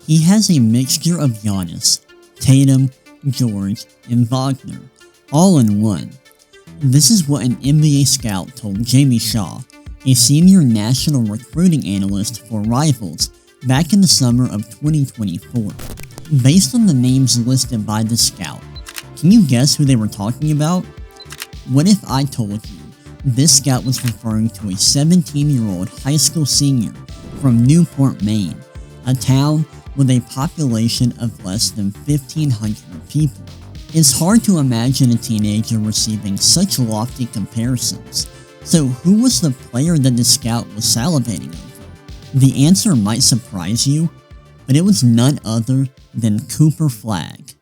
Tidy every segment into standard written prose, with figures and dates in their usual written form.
He has a mixture of Giannis, Tatum, George, and Wagner, all in one. This is what an NBA scout told Jamie Shaw, a senior national recruiting analyst for Rivals, back in the summer of 2024. Based on the names listed by the scout, can you guess who they were talking about? What if I told you this scout was referring to a 17-year-old high school senior from Newport, Maine, a town with a population of less than 1,500 people? It's hard to imagine a teenager receiving such lofty comparisons. So who was the player that the scout was salivating over? The answer might surprise you, but it was none other than Cooper Flagg.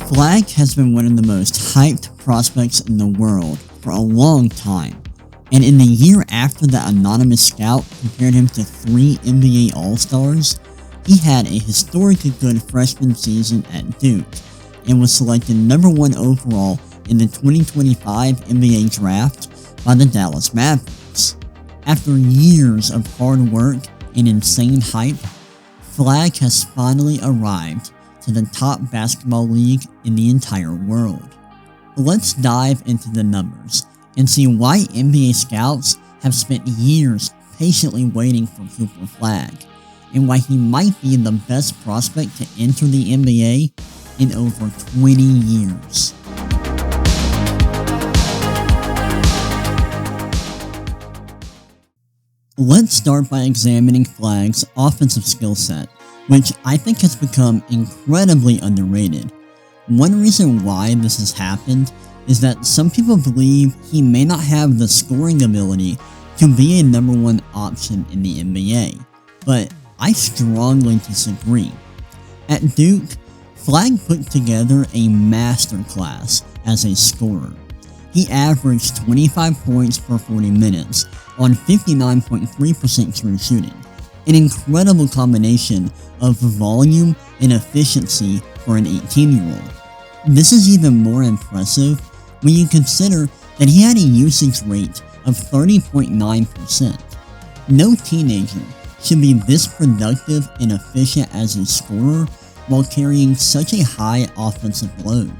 Flagg has been one of the most hyped prospects in the world for a long time, and in the year after the anonymous scout compared him to 3 NBA All-Stars, he had a historically good freshman season at Duke and was selected number 1 overall in the 2025 NBA Draft by the Dallas Mavericks. After years of hard work and insane hype, Flagg has finally arrived to the top basketball league in the entire world. Let's dive into the numbers and see why NBA scouts have spent years patiently waiting for Cooper Flagg, and why he might be the best prospect to enter the NBA in over 20 years. Let's start by examining Flagg's offensive skill set, which I think has become incredibly underrated. One reason why this has happened is that some people believe he may not have the scoring ability to be a number 1 option in the NBA, but I strongly disagree. At Duke, Flagg put together a masterclass as a scorer. He averaged 25 points per 40 minutes on 59.3% true shooting, an incredible combination of volume and efficiency for an 18-year-old. This is even more impressive when you consider that he had a usage rate of 30.9%. No teenager should be this productive and efficient as a scorer while carrying such a high offensive load.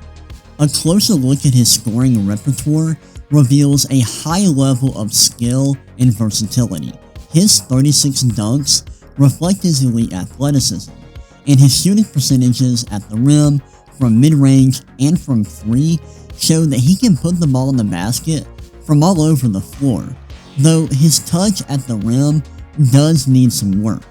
A closer look at his scoring repertoire reveals a high level of skill and versatility. His 36 dunks reflect his elite athleticism, and his shooting percentages at the rim, from mid-range, and from 3 show that he can put the ball in the basket from all over the floor, though his touch at the rim does need some work.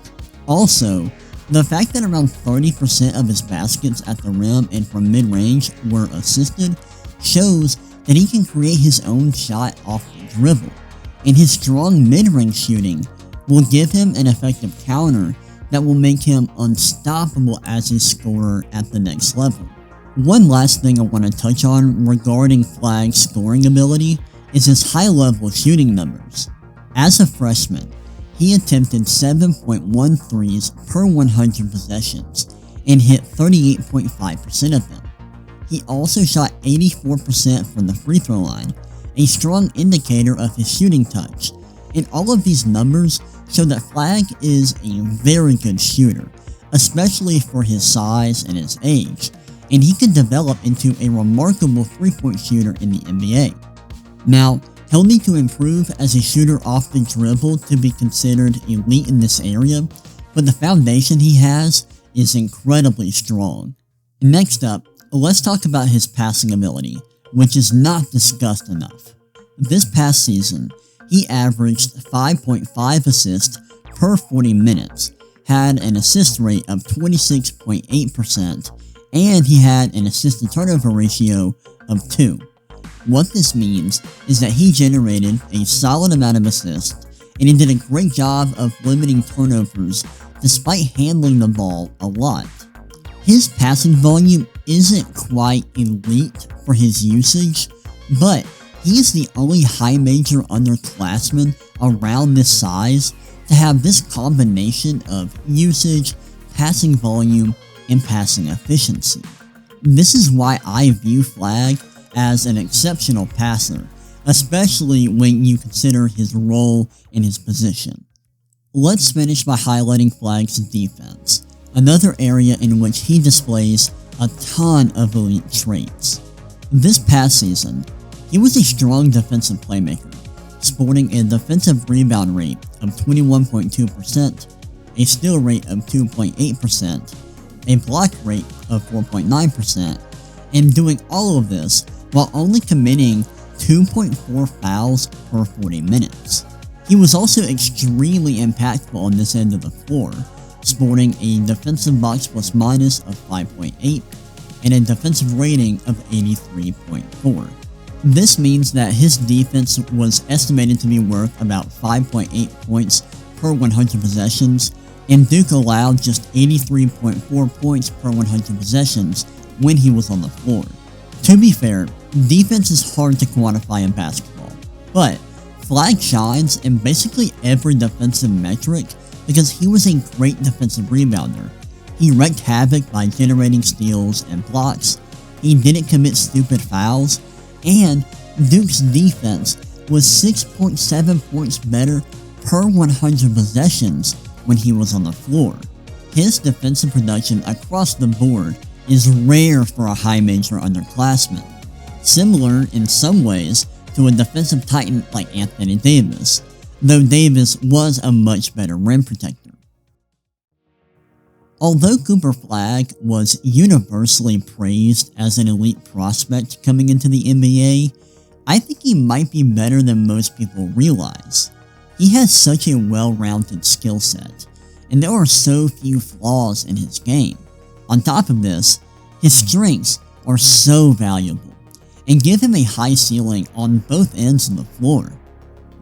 Also, the fact that around 30% of his baskets at the rim and from mid-range were assisted shows that he can create his own shot off the dribble, and his strong mid-range shooting will give him an effective counter that will make him unstoppable as a scorer at the next level. One last thing I want to touch on regarding Flagg's scoring ability is his high-level shooting numbers. As a freshman, he attempted 7.1 threes per 100 possessions and hit 38.5% of them. He also shot 84% from the free throw line, a strong indicator of his shooting touch, and all of these numbers show that Flagg is a very good shooter, especially for his size and his age, and he could develop into a remarkable 3-point shooter in the NBA. Now, he'll need to improve as a shooter off the dribble to be considered elite in this area, but the foundation he has is incredibly strong. Next up, let's talk about his passing ability, which is not discussed enough. This past season, he averaged 5.5 assists per 40 minutes, had an assist rate of 26.8%, and he had an assist-to-turnover ratio of 2. What this means is that he generated a solid amount of assists, and he did a great job of limiting turnovers despite handling the ball a lot. His passing volume isn't quite elite for his usage, but he is the only high major underclassman around this size to have this combination of usage, passing volume, and passing efficiency. This is why I view Flagg as an exceptional passer, especially when you consider his role and his position. Let's finish by highlighting Flagg's defense, another area in which he displays a ton of elite traits. This past season, he was a strong defensive playmaker, sporting a defensive rebound rate of 21.2%, a steal rate of 2.8%, a block rate of 4.9%, and doing all of this while only committing 2.4 fouls per 40 minutes. He was also extremely impactful on this end of the floor, sporting a defensive box plus minus of 5.8 and a defensive rating of 83.4. This means that his defense was estimated to be worth about 5.8 points per 100 possessions, and Duke allowed just 83.4 points per 100 possessions when he was on the floor. To be fair, defense is hard to quantify in basketball, but Flagg shines in basically every defensive metric because he was a great defensive rebounder. He wreaked havoc by generating steals and blocks, he didn't commit stupid fouls, and Duke's defense was 6.7 points better per 100 possessions when he was on the floor. His defensive production across the board is rare for a high major underclassman, similar in some ways to a defensive titan like Anthony Davis, though Davis was a much better rim protector. Although Cooper Flagg was universally praised as an elite prospect coming into the NBA, I think he might be better than most people realize. He has such a well-rounded skill set, and there are so few flaws in his game. On top of this, his strengths are so valuable, and give him a high ceiling on both ends of the floor.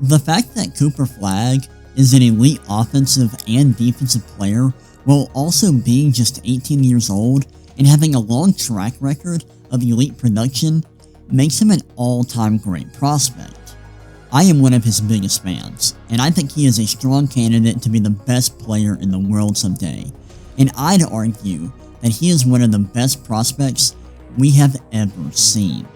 The fact that Cooper Flagg is an elite offensive and defensive player while also being just 18 years old and having a long track record of elite production makes him an all-time great prospect. I am one of his biggest fans, and I think he is a strong candidate to be the best player in the world someday, and I'd argue that he is one of the best prospects we have ever seen.